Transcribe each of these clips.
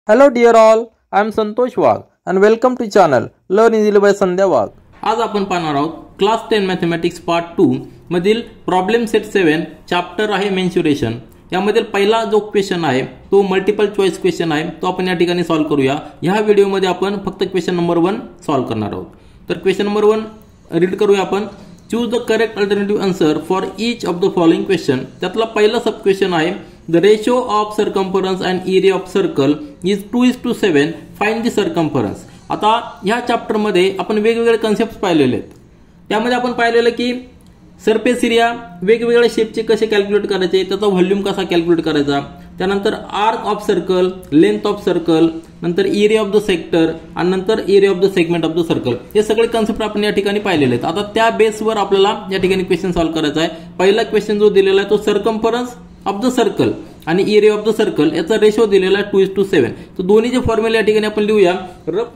Hello dear all, I am Santosh Wagh and welcome to channel Learn Easily by Sandhya Wagh. आज आपण पाहणार आहोत class 10 mathematics part 2 मधील problem set 7 chapter आहे mensuration. यामधील पहिला जो क्वेश्चन आहे तो मल्टिपल चॉईस क्वेश्चन आहे, तो आपण या ठिकाणी सॉल्व्ह करूया. या व्हिडिओमध्ये आपण फक्त क्वेश्चन नंबर 1 सॉल्व्ह करणार आहोत. तर क्वेश्चन नंबर 1 रीड करूया आपण. Choose the correct alternative answer for each of the following question. त्यातला पहिला सब क्वेश्चन आहे the ratio of circumference and area of circle is 2:7. find the circumference. आता ह्या चॅप्टर मध्ये आपण वेगवेगळे कन्सेप्ट पाहिलेले आहेत. त्यामध्ये आपण पाहिलेलं की सरफेस एरिया वेगवेगळ्या शेपचे कसे कॅल्क्युलेट करायचे, त्याचा व्हॉल्यूम कसा कॅल्क्युलेट करायचा, त्यानंतर arc of circle, length of circle, नंतर एरिया ऑफ द सेक्टर आणि नंतर area of the segment of the circle. हे सगळे कन्सेप्ट आपण या ठिकाणी पाहिलेले आहेत. आता त्या बेसवर आपल्याला या ठिकाणी क्वेश्चन सॉल्व्ह करायचा आहे. पहिला क्वेश्चन जो दिलेला आहे तो सर्कम्फरन्स ऑफ द सर्कल आणि एरिया ऑफ द सर्कल याचा रेशो दिलेला आहे 2:7. तर दोन्हीचे फॉर्म्युला या ठिकाणी आपण लिहूया.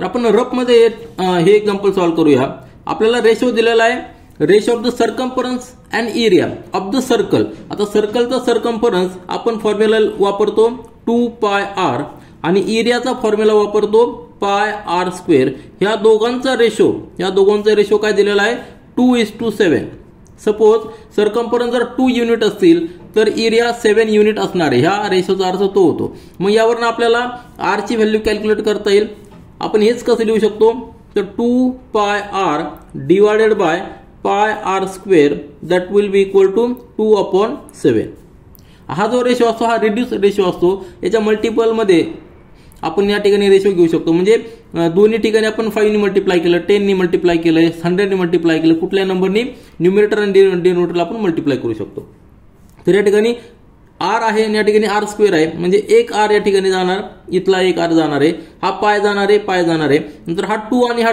आपण रफ मध्ये हे एक्झाम्पल सॉल्व्ह करूया. आपल्याला रेशो दिलेला आहे ratio of the circumference and area of the circle. आता सर्कलचा सर्कम्फरन्स आपण फॉर्म्युला वापरतो 2πr आणि एरियाचा फॉर्म्युला वापरतो πr². ह्या दोघांचा रेशो काय दिलेला आहे 2:7. सपोज सर्कम्फरन्स जर 2 युनिट असतील तर एरिया 7 युनिट असणार आहे. ह्या रेशोचा अर्थ तो होतो. मग यावरून आपल्याला आर ची व्हॅल्यू कॅल्क्युलेट करता येईल. आपण हेच कसं लिहू शकतो, तर 2πr divided by πr² that will be equal to 2/7. हा जो रेशो असतो हा रिड्यूस रेशो असतो. याच्या मल्टिपल मध्ये आपण या ठिकाणी रेशो घेऊ शकतो. म्हणजे दोन्ही ठिकाणी आपण 5 ने मल्टिप्लाय केलं, 10 ने मल्टिप्लाय केलं, 100 ने मल्टिप्लाय केलं, कुठल्या नंबरनी न्यूमरेटर आणि डिनोमिनेटरला आपण मल्टिप्लाय करू शकतो. तर या ठिकाणी आर आहे आणि या ठिकाणी r² आहे. म्हणजे एक आर या ठिकाणी जाणार, इथला एक आर जाणार आहे, हा पाय जाणार आहे. नंतर हा 2 आणि हा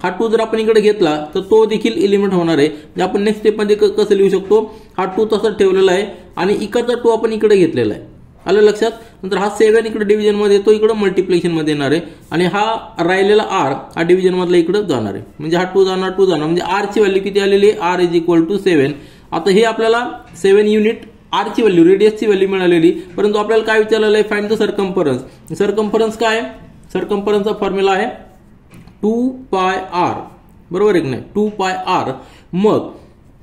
2 जर आपण इकडे घेतला तर तो देखील एलिमेंट होणार आहे. आपण नेक्स्ट स्टेप मध्ये कसं लिहू शकतो, हा 2 तसंच ठेवलेला आहे आणि इकडचा 2 आपण इकडे घेतलेला आहे. आलं लक्षात. नंतर हा 7 इकडे डिव्हिजन मध्ये येतो, इकडे मल्टिप्लिकेशन मध्ये येणार आहे आणि हा राहिलेला आर हा डिव्हिजन मधला इकडे जाणार आहे. म्हणजे हा 2 जाणार म्हणजे आर ची व्हॅल्यू किती आलेली आहे, r = 7. आता हे आपल्याला 7 युनिट आर ची व्हॅल्यू, रेडियसची व्हॅल्यू मिळालेली. परंतु आपल्याला काय विचारलेलं आहे, फाइंड द सर्कम्फरन्स. सर्कम्फरन्स काय आहे, सर्कम्फरन्सचा फॉर्म्युला आहे 2πr, बरोबर आहे की नाही, 2πr. मग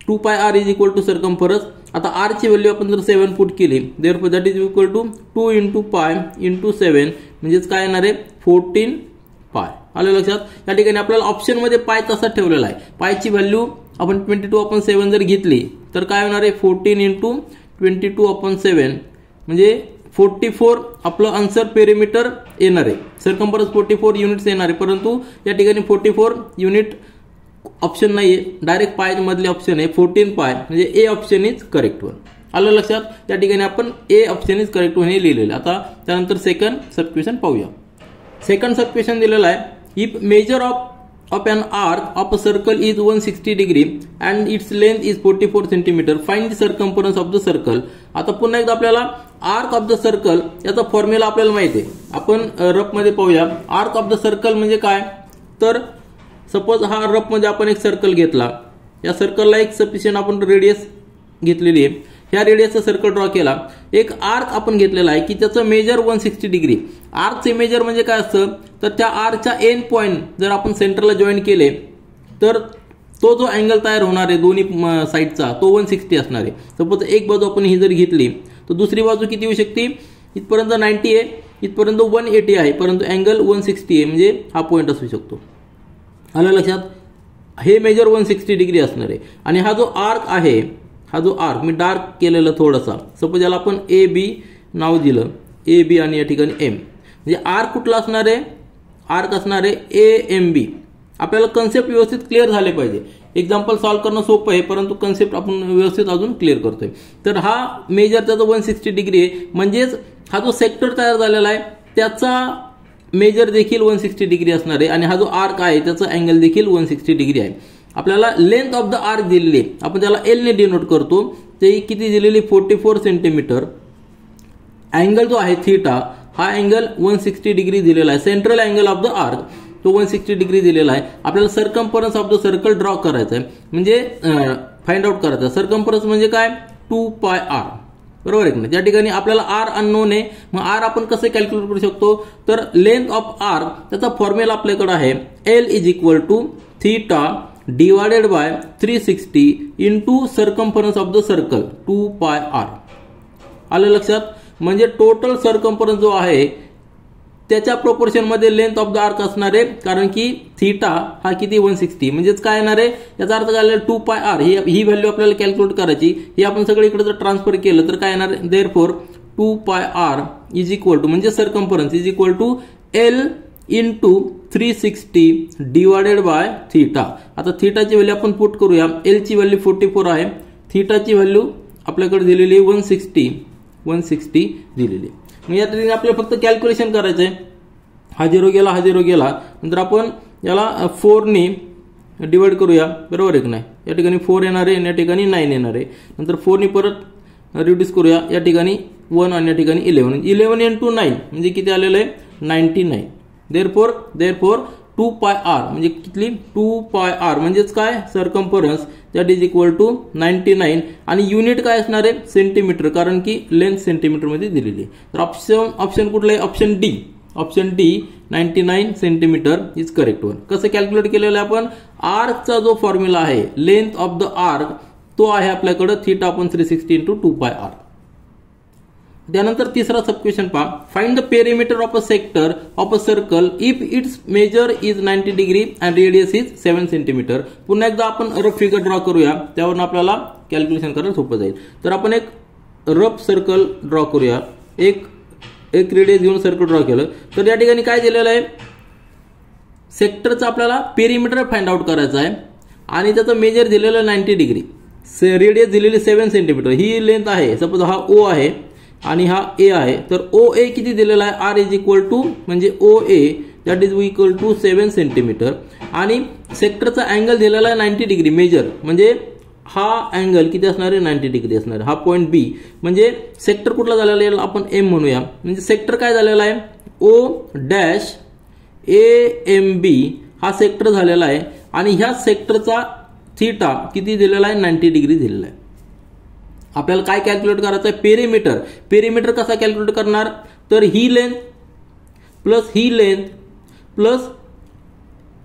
2πr = सर्कम्फरन्स. आता आर ची व्हॅल्यू आपण जर 7 पुट केली, therefore that is equal to 2 × π × 7 म्हणजेच काय येणार आहे 14π. आलं लक्षात. या ठिकाणी आपल्याला ऑप्शन मध्ये पाय तसाच ठेवलेला आहे. पायची व्हॅल्यू आपण 22/7 जर घेतली तर काय होणार आहे 14 × 22/7 म्हणजे 44 आपलं आन्सर पेरिमीटर येणार आहे. सर्कम्फरन्स 44 युनिट्स येणार आहे. परंतु या ठिकाणी 44 युनिट ऑप्शन नाहीये, डायरेक्ट पाय मधले ऑप्शन आहे 14π. म्हणजे A option is correct one. आलं लक्षात. या ठिकाणी आपण A option is correct one हे लिहिलेलं. आता त्यानंतर सेकंड सब क्वेश्चन पाहूया. सेकंड सब क्वेश्चन दिलेला आहे, if measure of an arc of a circle is 160 degree and its length is 44 centimeter, find the circumference of the circle. आता पुन्हा एकदा आपल्याला आर्क ऑफ द सर्कल याचा फॉर्म्युला आपल्याला माहिती आहे. आपण रफ मध्ये पाहूया. आर्क ऑफ द सर्कल म्हणजे काय, तर सपोज हा रफ मध्ये आपण एक सर्कल घेतला, या सर्कलला एक सफिशियंट आपण रेडियस घेतलेली आहे, ह्या रेडियसचा सर्कल ड्रॉ केला. एक आर्क आपण घेतलेला आहे की त्याचं मेजर 160 डिग्री. आर्कचे मेजर म्हणजे काय असतं, तर त्या आर्कच्या एंड पॉइंट जर आपण सेंटरला जॉईन केले तर तो जो अँगल तयार होणार आहे दोन्ही साईडचा तो 160 असणार आहे. सपोज एक बाजू आपण ही जर घेतली तर दुसरी बाजू किती येऊ शकते, इथपर्यंत 90 आहे, इथपर्यंत 180 आहे, परंतु अँगल 160 आहे, म्हणजे हा पॉइंट असू शकतो. आलं लक्षात. हे मेजर 160 डिग्री असणार आहे. आणि हा जो आर्क आहे, हा जो आर्क मी डार्क केलेला थोडासा, सपोज याला आपण AB नाव दिलं, AB आणि या ठिकाणी M, म्हणजे आर्क कुठला असणार आहे, आर्क असणार आहे AMB. आपल्याला कन्सेप्ट व्यवस्थित क्लिअर झाले पाहिजे. एक्झाम्पल सॉल्व्ह करणं सोपं आहे, परंतु कन्सेप्ट आपण व्यवस्थित अजून क्लिअर करतोय. तर हा मेजर त्याचा 160 डिग्री आहे, म्हणजेच हा जो सेक्टर तयार झालेला आहे त्याचा मेजर देखील 160 डिग्री असणार आहे आणि हा जो आर्क आहे त्याचा अँगल देखील 160 डिग्री आहे. आपल्याला लेंथ ऑफ द आर्क दिलेली आहे, आपण त्याला L ने डिनोट करतो. ते किती दिलेली 44 सेंटीमीटर. अँगल जो आहे थीटा, हा अँगल 160 डिग्री दिलेला आहे. Central angle of the arc तो 160 डिग्री दिलेला आहे. आपल्याला circumference of the circle draw करायचं आहे, म्हणजे फाइंड आउट करायचं. सर्कम्फरन्स म्हणजे काय 2πr. बरोबर आहे की नाही. त्या ठिकाणी आपल्याला आर अननोन आहे, मग आर आपण कसं कॅल्क्युलेट करू शकतो, तर लेंथ ऑफ आर त्याचा फॉर्म्युला आपल्याकडे आहे L is equal to theta divided by 360 into circumference of the circle 2 pi R. आलं लक्षात. म्हणजे टोटल सर्कम्फरन्स जो आहे त्याच्या प्रोपोर्शन मध्ये लेंथ ऑफ द आर्क असणार आहे, कारण की थीटा हा किती 160 म्हणजेच काय येणार आहे, याचा अर्थ काय 2 पाय आर ही व्हॅल्यू आपल्याला कॅल्क्युलेट करायची. ही आपण सगळं इकडे जर ट्रान्सफर केलं तर काय येणार, therefore 2 pi r is equal to म्हणजे circumference is equal to l into 360 divided by theta. आता थीटाची व्हॅल्यू आपण पुट करूया. एल ची व्हॅल्यू 44 आहे, थीटाची व्हॅल्यू आपल्याकडे दिलेली 160 दिलेली. मग या ठिकाणी आपल्याला फक्त कॅल्क्युलेशन करायचं आहे. हा झिरो गेला नंतर आपण याला 4 ने डिवाइड करूया, बरोबर आहे की नाही. या ठिकाणी 4 येणार आहे आणि या ठिकाणी 9 येणार आहे. नंतर 4 ने परत रिड्यूस करूया, या ठिकाणी 1 आणि या ठिकाणी 11 इंटू 9 म्हणजे किती आलेलं आहे 99. देअरफॉर 2 पाय आर म्हणजे किती 2 पाय आर म्हणजेच काय circumference that is equal to 99 आणि युनिट काय असणार आहे सेंटीमीटर, कारण की लेंथ सेंटीमीटर मध्ये दिलेली आहे. तर ऑप्शन कुठलं आहे, option D 99 centimetre is correct one. कसं कॅल्क्युलेट केलेलं आहे आपण, आर्कचा जो फॉर्म्युला आहे लेंथ ऑफ द आर्क तो आहे आपल्याकडे theta upon 360 into 2 pi r. त्यानंतर तिसरा सब क्वेश्चन पहा, find the perimeter of a sector of a circle if its measure is 90 degree and radius is 7 centimetre. पुन्हा एकदा आपण रफ फिगर ड्रॉ करूया, त्यावरून आपल्याला कॅल्क्युलेशन करायला सोपं जाईल. तर आपण एक रफ सर्कल ड्रॉ करूया. एक रेडियस घेऊन सर्कल ड्रॉ केलं तर या ठिकाणी काय दिलेलं आहे, सेक्टरचा आपल्याला पेरिमीटर फाइंड आउट करायचं आहे आणि त्याचं मेजर दिलेलं 90 डिग्री, रेडियस दिलेली 7 सेंटीमीटर. ही लेंथ आहे, सपोज हा ओ आहे आणि हा ए आहे. तर ओ ए किती दिलेला आहे, आर इज इक्वल टू म्हणजे O A that is equal to 7 centimetre आणि सेक्टरचा अँगल दिलेला आहे 90 डिग्री मेजर, म्हणजे हा अँगल किती असणार आहे 90 डिग्री असणार आहे. हा पॉईंट बी म्हणजे सेक्टर कुठला झालेला आहे आपण एम म्हणूया. म्हणजे सेक्टर काय झालेला आहे ओ डॅश ए एम बी हा सेक्टर झालेला आहे आणि ह्या सेक्टरचा थीटा किती दिलेला आहे 90 डिग्री दिलेला आहे. आपल्याला काय कॅल्क्युलेट करायचं आहे पेरिमीटर. पेरिमीटर कसा कॅल्क्युलेट करणार, तर ही लेंथ प्लस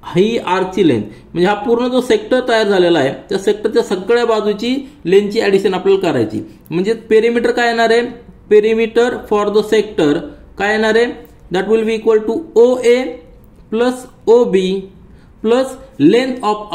ही आरची लेंथ म्हणजे हा पूर्ण जो सेक्टर तयार झालेला आहे त्या सेक्टरच्या सगळ्या बाजूची लेंथची ऍडिशन आपल्याला करायची. म्हणजे पेरिमीटर काय येणार आहे, पेरिमीटर फॉर द सेक्टर काय येणार आहे that will be equal to O A plus O B plus length of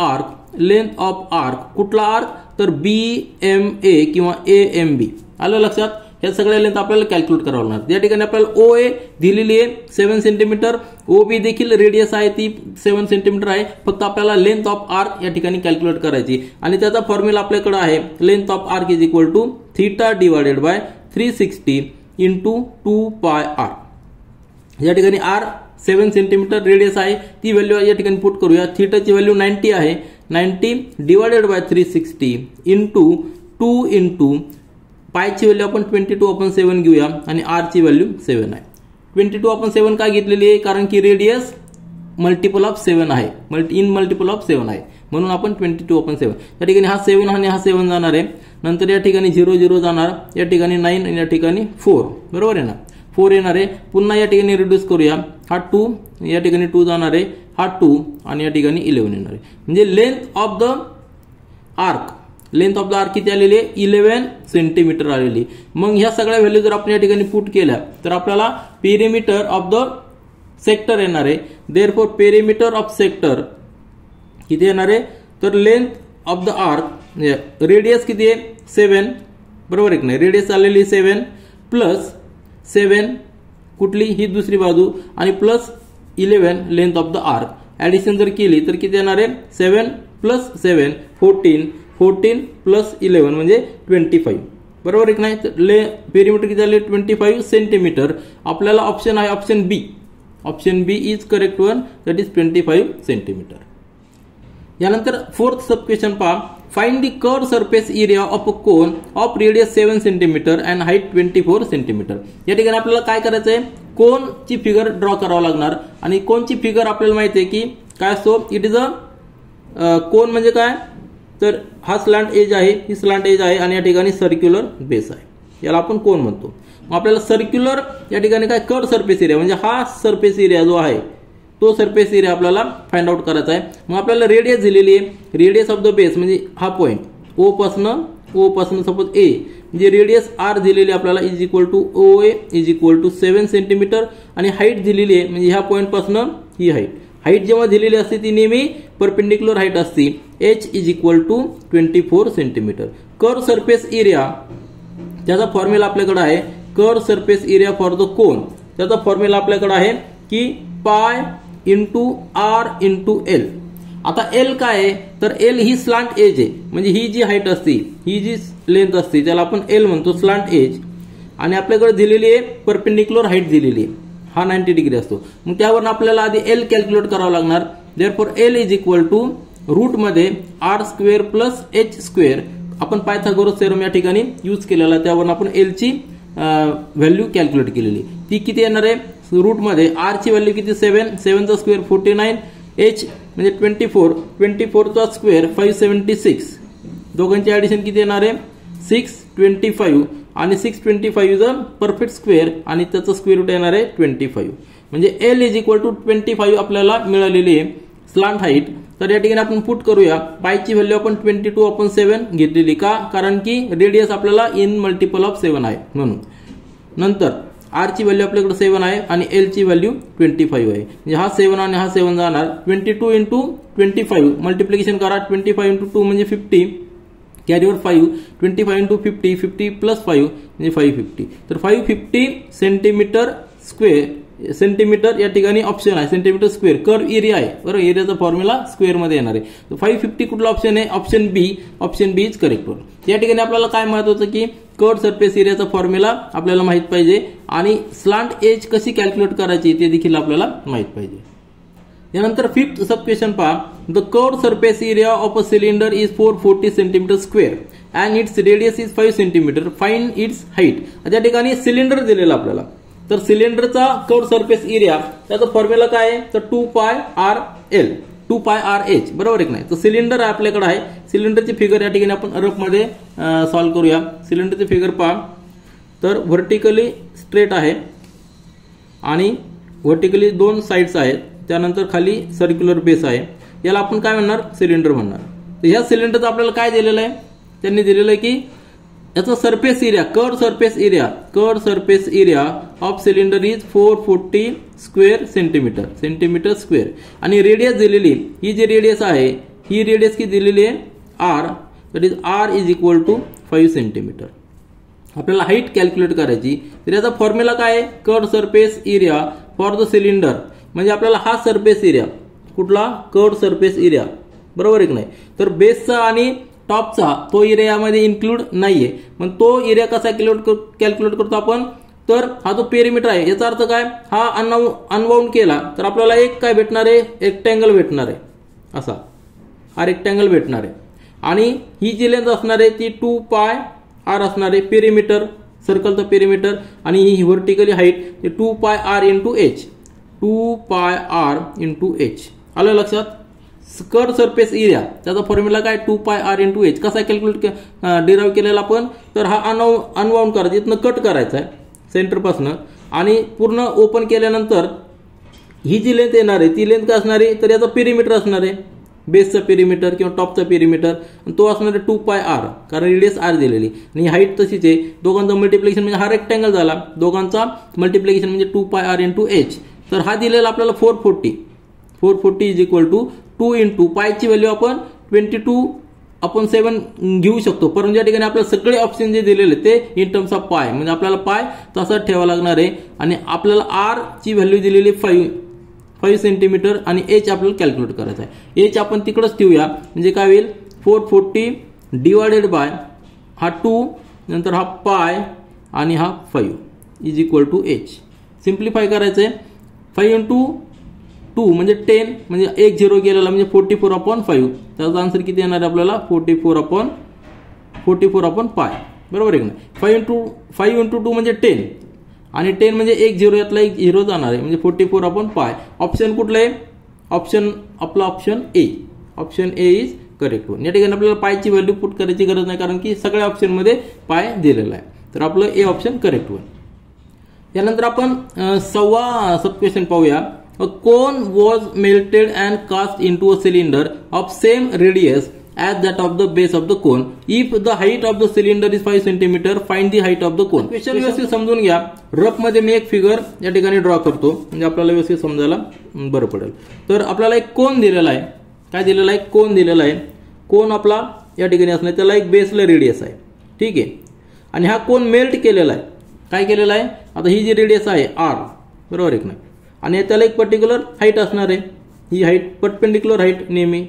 arc कुठला आर्क तर बी एम ए किंवा ए एम बी. आलं लक्षात. ह्या सगळ्या लेंथ आपल्याला कॅल्क्युलेट करावं लागणार. या ठिकाणी आपल्याला ओ ए दिलेली आहे 7 सेंटीमीटर, ओ बी देखील रेडियस आहे ती 7 सेंटीमीटर आहे. फक्त आपल्याला लेंथ ऑफ आर्क या ठिकाणी कॅल्क्युलेट करायची आणि त्याचा फॉर्म्युला आपल्याकडे आहे length of arc is equal to theta divided by 360 into 2 pi R. या ठिकाणी आर 7 सेंटीमीटर रेडियस आहे, ती व्हॅल्यू या ठिकाणी पुट करूया. थीटाची व्हॅल्यू 90 आहे, 90 डिवायडेड बाय 360 इंटू 2 इंटू पायची व्हॅल्यू आपण 22/7 घेऊया आणि आर ची व्हॅल्यू 7 आहे. 22/7 काय घेतलेली आहे, कारण की रेडियस मल्टिपल ऑफ 7 आहे, मल्टिपल ऑफ 7 आहे म्हणून आपण 22/7. या ठिकाणी हा 7 आणि हा 7 जाणार आहे. नंतर या ठिकाणी 0 0 जाणार, या ठिकाणी 9 आणि या ठिकाणी 4, बरोबर आहे ना 4 येणार आहे. पुन्हा या ठिकाणी रिड्यूस करूया, हा 2 या ठिकाणी 2 जाणार आहे, हा 2 आणि या ठिकाणी 11 येणार आहे. म्हणजे लेंथ ऑफ द आर्क किती आलेली आहे 11 सेंटीमीटर आलेली. मग ह्या सगळ्या व्हॅल्यू जर आपण या ठिकाणी पुट केल्या तर आपल्याला पेरिमीटर ऑफ द सेक्टर येणार आहे. देअरफॉर पेरिमीटर ऑफ सेक्टर किती येणार आहे, तर length of the arc radius किती आहे 7, बरोबर आहे की नाही. रेडियस आलेली 7 प्लस 7 कुठली ही दुसरी बाजू आणि plus 11 length of the arc addition जर केली तर किती येणार आहे 7 प्लस 7 14 प्लस 11 म्हणजे 25, बरोबर आहे की नाही. पेरिमीटर किती झाले 25 सेंटीमीटर. आपल्याला ऑप्शन आहे option B is correct one that is 25 centimetre. यानंतर फोर्थ सब क्वेश्चन पहा, find the curve surface area of a cone of radius 7 centimetre and height 24 centimetre. या ठिकाणी आपल्याला काय करायचं आहे, कोनची फिगर ड्रॉ करावं लागणार आणि कोनची फिगर आपल्याला माहिती आहे की काय असतो, इट इज अ कोन म्हणजे काय तर हा स्लांट एज आहे, ही स्लांट एज आहे आणि या ठिकाणी सर्क्युलर बेस आहे. याला आपण कोन म्हणतो. मग आपल्याला सर्क्युलर या ठिकाणी काय कर्व सरफेस एरिया म्हणजे हा सरफेस एरिया जो आहे तो सरफेस एरिया आपल्याला फाइंड आउट करायचा आहे. मग आपल्याला रेडियस दिलेली आहे. रेडियस ऑफ द बेस म्हणजे हा पॉइंट ओ पासून सपोज ए म्हणजे रेडियस आर दिलेली आपल्याला is equal to O A is equal to 7 centimetre आणि हाईट दिलेली आहे म्हणजे ह्या पॉइंट पासून ही हाईट जेव्हा दिलेली असते ती नेहमी परपेंडिक्युलर हाईट असते. h is equal to 24 centimetre. Curve surface area त्याचा फॉर्म्युला आपल्याकडे आहे. Curve surface area for the cone त्याचा फॉर्म्युला आपल्याकडे आहे की pi into r into L. आता एल काय आहे तर एल ही स्लांट एज आहे म्हणजे ही जी हाईट असते ही जी लेंथ असते त्याला आपण एल म्हणतो स्लांट एज आणि आपल्याकडे दिलेली आहे परपेंडिक्युलर हाईट दिलेली आहे हा 90 डिग्री असतो. मग त्यावरून आपल्याला आधी एल कॅल्क्युलेट करावं लागणार. Therefore l is equal to root मध्ये r square plus h square आपण पायथागोरस थेरम या ठिकाणी यूज केलेला त्यावरून आपण एल ची व्हॅल्यू कॅल्क्युलेट केलेली. ती किती येणार आहे रूट मध्ये आर ची व्हॅल्यू किती 7 चा स्क्वेअर 49 एच म्हणजे 24 चा स्क्वेअर 576 दोघांची ऍडिशन किती येणार आहे 625 आणि 625 इज अ परफेक्ट स्क्वेअर आणि त्याचं स्क्वेअर रूट येणार आहे 25 म्हणजे एल इज इक्वल टू 25 आपल्याला मिळालेली आहे स्लांट हाईट. तर या ठिकाणी आपण पुट करूया पायची व्हॅल्यू आपण 22/7 घेतलेली का कारण की रेडियस आपल्याला इन मल्टिपल ऑफ 7 आहे म्हणून. नंतर आर ची व्हॅल्यू आपल्याकडे 7 आहे आणि एल ची व्हॅल्यू 25 आहे म्हणजे हा 7 आणि हा 7 जाणार 22 इंटू 25 मल्टिप्लिकेशन करा 25 इंटू 2 म्हणजे 50 कॅरीवर 5 25 इंटू 50 प्लस 5 म्हणजे 550 तर 550 सेंटीमीटर स्क्वेअर सेंटीमीटर या ठिकाणी ऑप्शन आहे सेंटीमीटर स्क्वेअर कर्व एरिया आहे बरोबर. एरियाचा फॉर्म्युला स्क्वेअर मध्ये येणार आहे. तर 550 कुठला ऑप्शन आहे option B is correct one. या ठिकाणी आपल्याला काय माहित होतं की कर्व सरफेस एरियाचा फॉर्म्युला आपल्याला माहित पाहिजे आणि स्लांट एज कशी कॅल्क्युलेट करायची ते देखील आपल्याला माहित पाहिजे. यानंतर फिफ्थ सब क्वेश्चन पहा. The curve surface area of a cylinder is 440 centimetre square and its radius is 5 centimetre find its height. त्या ठिकाणी सिलेंडर दिलेला आपल्याला तर सिलेंडरचा कर्व सरफेस एरिया त्याचा फॉर्म्युला काय आहे तर 2πr बरोबर एक नाही. तर सिलेंडर आपल्याकडे आहे सिलेंडरची फिगर या ठिकाणी आपण रफ मध्ये सॉल्व्ह करूया. सिलेंडरची फिगर पहा तर व्हर्टिकली स्ट्रेट आहे आणि व्हर्टिकली 2 साइड्स आहेत त्यानंतर खाली सर्क्युलर बेस आहे याला आपण काय म्हणणार सिलेंडर म्हणणार. तर ह्या सिलेंडरचं आपल्याला काय दिलेलं आहे त्यांनी दिलेलं आहे की याचा surface area curve surface area of cylinder is 440 square centimetre square आणि रेडियस दिलेली ही जी रेडियस आहे ही रेडियस की दिलेली आहे r that is r is equal to 5 centimetre. आपल्याला हाईट कॅल्क्युलेट करायची तर याचा फॉर्म्युला काय आहे curve surface area for the cylinder म्हणजे आपल्याला हा सरफेस एरिया कुठला कर्व सरफेस एरिया बरोबर एक नाही. तर बेसचा आणि टॉपचा तो एरिया यामध्ये इन्क्लूड नाहीये मग तो एरिया कसा कॅल्क्युलेट करतो आपण तर हा जो पेरिमीटर आहे याचा अर्थ काय हा अनबाउंड केला तर आपल्याला एक काय भेटणार आहे रेक्टँगल भेटणार आहे असा हा रेक्टँगल भेटणार आहे आणि ही जी लेंथ असणार आहे ती 2πr असणार आहे पेरिमीटर सर्कलचं पेरिमीटर आणि ही vertically height 2πr into h आलं लक्षात. कर्व सरफेस एरिया त्याचा फॉर्म्युला काय 2πr इंटू एच कसा कॅल्क्युलेट डिराइव्ह केलेला आपण तर हा अनबाउंड करायचा इथनं कट करायचा आहे सेंटरपासून आणि पूर्ण ओपन केल्यानंतर ही जी लेंथ येणार आहे ती लेंथ काय असणार आहे तर याचा पेरिमीटर असणार आहे बेसचा पेरिमीटर किंवा टॉपचा पेरिमीटर तो असणार आहे 2πr कारण रेडियस आर दिलेली आणि हाईट तशीच आहे. दोघांचं मल्टिप्लिकेशन म्हणजे हा रेक्टँगल झाला दोघांचा मल्टिप्लिकेशन म्हणजे 2πr इंटू एच. तर हा दिलेला आपल्याला 440 इज इक्वल टू 2 इंटू पायची व्हॅल्यू आपण 22/7 घेऊ शकतो परंतु या ठिकाणी आपल्याला सगळे ऑप्शन जे दिलेले ते इन टर्म्स ऑफ पाय म्हणजे आपल्याला पाय तसाच ठेवावा लागणार आहे आणि आपल्याला आर ची व्हॅल्यू दिलेली 5 सेंटीमीटर आणि एच आपल्याला कॅल्क्युलेट करायचं आहे. एच आपण तिकडेच ठेवूया म्हणजे काय होईल 440 डिवायडेड बाय हा 2 नंतर हा पाय आणि हा 5 is equal to h. Simplify करायचंय 5 इंटू 2 म्हणजे 10 म्हणजे 1 0 गेलेला म्हणजे 44/5 त्याचा आन्सर किती येणार आहे आपल्याला 44/पाय बरोबर आहे की नाही. 5 इंटू 2 म्हणजे 10 आणि 10 म्हणजे 1 0 यातला 1 0 जाणार आहे म्हणजे 44/पाय. ऑप्शन कुठलं आहे आपला option A is correct one. या ठिकाणी आपल्याला पायची व्हॅल्यू पुट करायची गरज नाही कारण की सगळ्या ऑप्शन मध्ये पाय दिलेला आहे. तर आपलं ए ऑप्शन करेक्ट होईल. यानंतर आपण 6वा सब क्वेश्चन पाहूया. A cone was melted and cast into a cylinder of same radius as that of the base of the cone. If the height of the cylinder is 5 cm, find the height of the cone. Question व्यवस्थित समजून घ्या. Rough मध्ये मी एक figure या ठिकाणी draw करतो म्हणजे आपल्याला व्यवस्थित समजायला बरं पडेल. तर आपल्याला एक कोन दिलेला आहे. काय दिलेला आहे? कोन दिलेला आहे. कोन आपला या ठिकाणी असणार, त्याला एक बेसला रेडियस आहे. ठीक आहे. आणि हा कोन मेल्ट केलेला आहे. काय केलेला आहे? आता ही जी रेडियस आहे r, बरोबर आहे की नाही, आणि त्याला एक पर्टिक्युलर हाईट असणार आहे. ही हाईट परपेंडिक्युलर हाईट नेहमी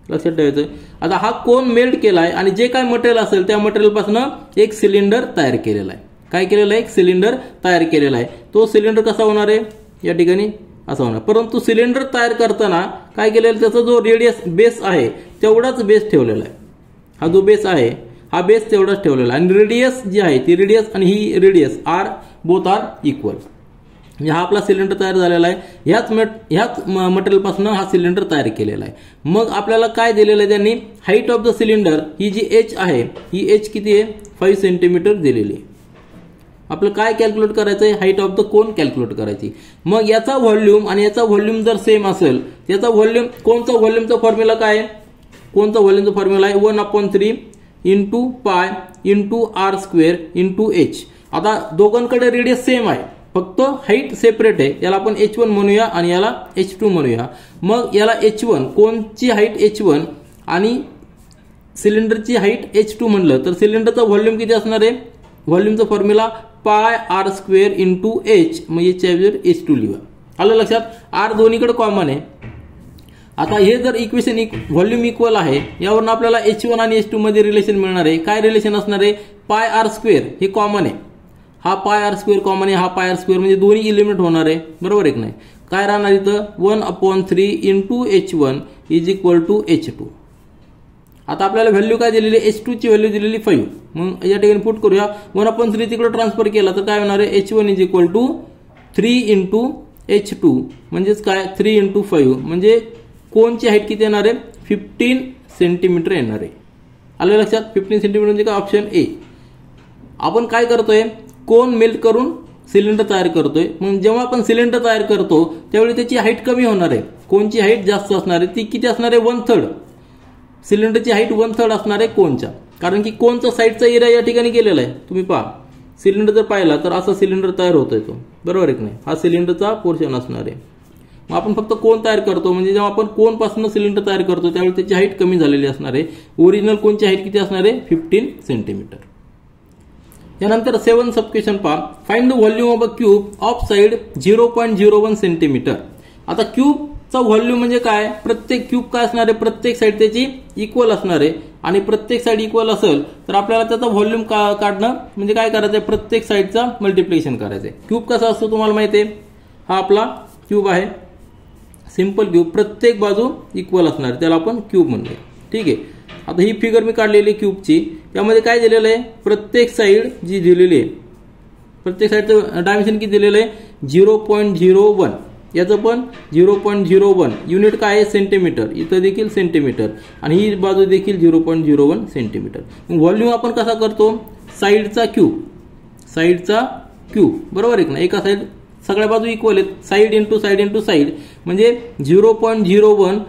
लक्षात ठेवायचं. आता हा कोन मेल्ट केला आहे आणि जे काय मटेरियल असेल त्या मटेरियल पासून एक सिलेंडर तयार केलेला आहे. काय केलेलं आहे? एक सिलेंडर तयार केलेला आहे. तो सिलेंडर कसा होणार आहे? या ठिकाणी असा होणार. परंतु सिलेंडर तयार करताना काय केलेलं, त्याचा जो रेडियस बेस आहे तेवढाच बेस ठेवलेला आहे. हा जो बेस आहे हा बेस तेवढाच ठेवलेला आहे आणि रेडियस जी आहे ती रेडियस आणि ही radius r both are equal. म्हणजे हा आपला सिलेंडर तयार झालेला आहे. ह्याच मटेरियल पासून हा सिलेंडर तयार केलेला आहे. मग आपल्याला काय दिलेलं आहे त्यांनी? हाईट ऑफ द सिलेंडर ही जी एच आहे, ही एच किती आहे? 5 सेंटीमीटर दिलेली आहे. आपलं काय कॅल्क्युलेट करायचं आहे? Height of the cone calculate करायची. मग याचा व्हॉल्यूम आणि याचा व्हॉल्यूम जर सेम असेल, त्याचा व्हॉल्यूम, कोणचा व्हॉल्यूमचा फॉर्म्युला काय आहे? कोणचा व्हॉल्यूमचा फॉर्म्युला आहे? 1/3 into pi into r square into h. आता दोघांकडे रेडियस सेम आहे, फक्त हाईट सेपरेट आहे. याला आपण h1 म्हणूया आणि याला h2 म्हणूया. मग याला h1, कोनची हाईट h1 आणि सिलेंडरची हाईट h2 म्हणलं तर सिलेंडरचा व्हॉल्यूम किती असणार आहे? व्हॉल्यूमचा formula pi r square into h. मग याच्या ऐवजी h2 लिहा. आलं लक्षात? आर दोन्हीकडे कॉमन आहे. आता हे जर इक्वेशन व्हॉल्यूम इक्वल आहे, यावरून आपल्याला h1 आणि h2 मध्ये रिलेशन मिळणार आहे. काय रिलेशन असणार आहे? पाय आर स्क्वेअर हे कॉमन आहे. हा पाय आर स्क्वेअर कॉमन आहे, हा पाय आर स्क्वेअर, म्हणजे दोन्ही एलिमेंट होणार आहे. बरोबर आहे की नाही? काय राहणार इथं? 1/3 into h1 is equal to h2. आता आपल्याला व्हॅल्यू काय दिलेली? h2 ची व्हॅल्यू दिलेली 5. मग या ठिकाणी पुट करूया. 1/3 तिकडे ट्रान्सफर केला तर काय होणार आहे? h1 is equal to 3 into h2 म्हणजेच काय? 3 इंटू 5 म्हणजे कोनची हाईट किती येणार आहे? 15 सेंटीमीटर येणार आहे. आलं लक्षात? 15 सेंटीमीटर म्हणजे काय? Option A. आपण काय करतोय? कोन मेल्ट करून सिलेंडर तयार करतोय. मग जेव्हा आपण सिलेंडर तयार करतो त्यावेळी त्याची हाईट कमी होणार आहे, कोनची हाईट जास्त असणार आहे. ती किती असणार आहे? 1/3. सिलेंडरची हाईट 1/3 असणार आहे कोनच्या, कारण की कोनचा साईडचा एरिया या ठिकाणी गेलेला आहे. तुम्ही पहा, सिलेंडर जर पाहिला तर असा सिलेंडर तयार होतोय तो. बरोबर आहे की नाही? हा सिलेंडरचा पोर्शन असणार आहे. मग आपण फक्त कोन तयार करतो, म्हणजे जेव्हा आपण कोन पासून सिलेंडर तयार करतो त्यावेळी त्याची हाईट कमी झालेली असणार आहे. ओरिजिनल कोनची हाईट किती असणार आहे? 15 सेंटीमीटर. यानंतर 7 सब क्वेश्चन पहा. Find the volume of a cube of side 0.01 centimetre. आता क्यूबचा व्हॉल्यूम म्हणजे काय? प्रत्येक क्यूब काय असणार आहे? प्रत्येक साइड त्याची इक्वल असणार आहे आणि प्रत्येक साइड इक्वल असेल तर आपल्याला त्याचा व्हॉल्यूम काढणं म्हणजे काय करायचं आहे? प्रत्येक साइडचा मल्टिप्लिकेशन करायचं आहे. क्यूब कसा असतो तुम्हाला माहिती आहे? हा आपला क्यूब आहे, सिंपल क्यूब, प्रत्येक बाजू इक्वल असणार, त्याला आपण क्यूब म्हणूया. ठीक आहे. आता ही फिगर मी काढलेली क्यूबची, यामध्ये काय दिलेलं आहे? प्रत्येक साइड जी दिलेली आहे, प्रत्येक साइडचं डायमेन्शन किती दिलेलं आहे? 0.01. याचं पण 0.01. युनिट काय आहे? सेंटीमीटर. इथं देखील सेंटीमीटर आणि ही बाजू देखील 0.01 सेंटीमीटर. व्हॉल्यूम आपण कसा करतो? साइडचा क्यूब, साइडचा क्यूब. बरोबर आहे ना? एका साइड सगळ्या बाजू इक्वल आहेत, side into side into side म्हणजे 0.01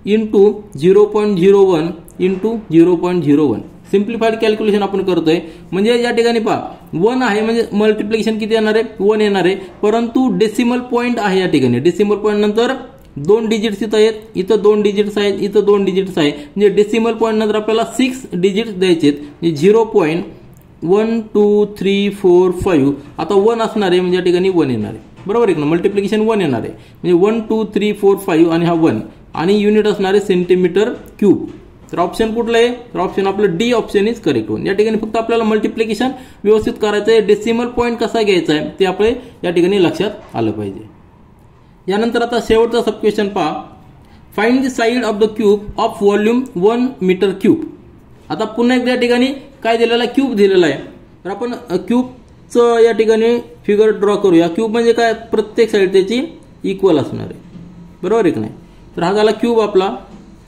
इंटू 0.01 इंटू 0.01. सिम्प्लिफाईड कॅल्क्युलेशन आपण करतोय. म्हणजे या ठिकाणी पहा 1 आहे म्हणजे मल्टिप्लिकेशन किती येणार आहे? 1 येणार आहे. परंतु डेसिमल पॉईंट आहे या ठिकाणी. डेसिमल पॉईंट नंतर 2 डिजिट्स इथं आहेत, इथं 2 डिजिट्स आहेत, इथं 2 डिजिट्स आहे. म्हणजे डेसिमल पॉईंट नंतर आपल्याला 6 डिजिट्स द्यायचे आहेत. 0.1 2 3 4 5. आता 1 असणार आहे म्हणजे या ठिकाणी 1 येणार आहे. बरोबर आहे ना? मल्टिप्लिकेशन 1 येणार आहे म्हणजे 1 2 3 4 5 आणि हा 1 आणि युनिट असणार आहे सेंटीमीटर क्यूब. तर ऑप्शन कुठलं आहे? तर ऑप्शन आपलं D option is correct one. या ठिकाणी फक्त आपल्याला मल्टिप्लिकेशन व्यवस्थित करायचं आहे. डेसिमल पॉईंट कसा घ्यायचा आहे ते आपले या ठिकाणी लक्षात आलं पाहिजे. यानंतर आता शेवटचा सब क्वेश्चन पहा. Find the side of the cube of volume 1 metre cube. आता पुन्हा एकदा या ठिकाणी काय दिलेला आहे? क्यूब दिलेला आहे. तर आपण क्यूबचं या ठिकाणी फिगर ड्रॉ करूया. क्यूब म्हणजे काय? प्रत्येक साइड त्याची इक्वल असणार आहे. बरोबर आहे की नाही? तर हा झाला क्यूब आपला,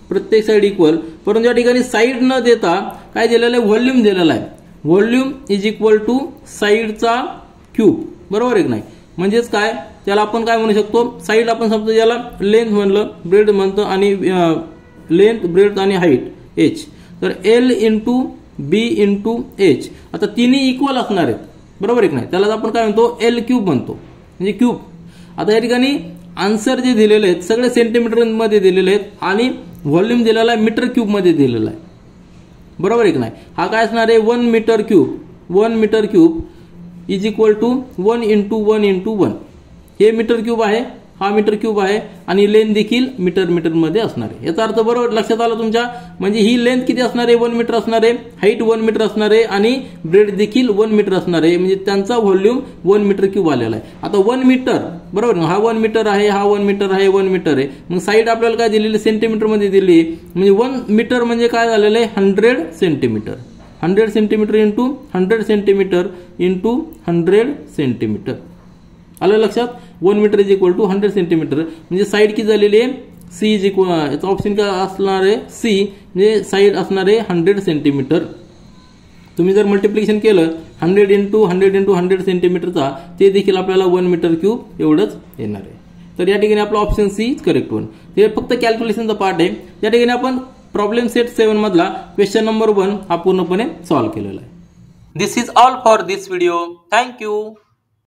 प्रत्येक साइड इक्वल. परंतु या ठिकाणी साइड न देता काय दिलेलं आहे? व्हॉल्यूम दिलेला आहे. व्हॉल्यूम इज इक्वल टू साईडचा क्यूब, बरोबर आहे की नाही. म्हणजेच काय, त्याला आपण काय म्हणू शकतो, साईड आपण समजा याला लेंथ म्हणलं, ब्रेड म्हणतो, आणि लेंथ, ब्रेड आणि हाईट एच, तर एल इंटू बी इंटू एच. आता तिन्ही इक्वल असणार आहेत, बरोबर आहे की नाही. त्याला आपण काय म्हणतो, एल क्यूब म्हणतो, म्हणजे क्यूब. आता या ठिकाणी आन्सर जे दिलेले आहेत सगळे सेंटीमीटर मध्ये दिलेले आहेत आणि व्हॉल्यूम दिलेला आहे मीटर क्यूब मध्ये दिलेला आहे, बरोबर आहे की नाही. हा काय असणार आहे, 1 metre cube, 1 metre cube is equal to 1 into 1 into 1. हे मीटर क्यूब आहे, हा मीटर क्यूब आहे, आणि लेंथ देखील मीटर मध्ये असणार आहे. याचा अर्थ बरोबर लक्षात आला तुमच्या. म्हणजे ही लेंथ किती असणार आहे, 1 मीटर असणार आहे, हाईट 1 मीटर असणार आहे, आणि ब्रेड देखील 1 मीटर असणार आहे. म्हणजे त्यांचा व्हॉल्यूम 1 मीटर क्यूब आलेला आहे. आता 1 मीटर, बरोबर, हा 1 मीटर आहे, हा 1 मीटर आहे, 1 मीटर आहे. मग साईड आपल्याला काय दिलेली, सेंटीमीटर मध्ये दिली. म्हणजे 1 मीटर म्हणजे काय झालेलं आहे, 100 centimetre. 100 centimetre into 100 centimetre into 100 centimetre. आलं लक्षात. 1 metre is equal to 100 centimetre. म्हणजे साईड किती झालेली आहे, सी इज इक्वल, याचा ऑप्शन काय असणार आहे, सी, म्हणजे साईड असणार आहे 100 सेंटीमीटर. तुम्ही जर मल्टिप्लिकेशन केलं 100 इंटू 100 इंटू 100 सेंटीमीटरचा, ते देखील आपल्याला 1 मीटर क्यूब एवढंच येणार आहे. तर या ठिकाणी आपला option C is correct one. हे फक्त कॅल्क्युलेशनचा पार्ट आहे. या ठिकाणी आपण प्रॉब्लेम सेट 7 मधला क्वेश्चन नंबर 1 हा पूर्णपणे सॉल्व्ह केलेला आहे. This is all for this video. Thank you.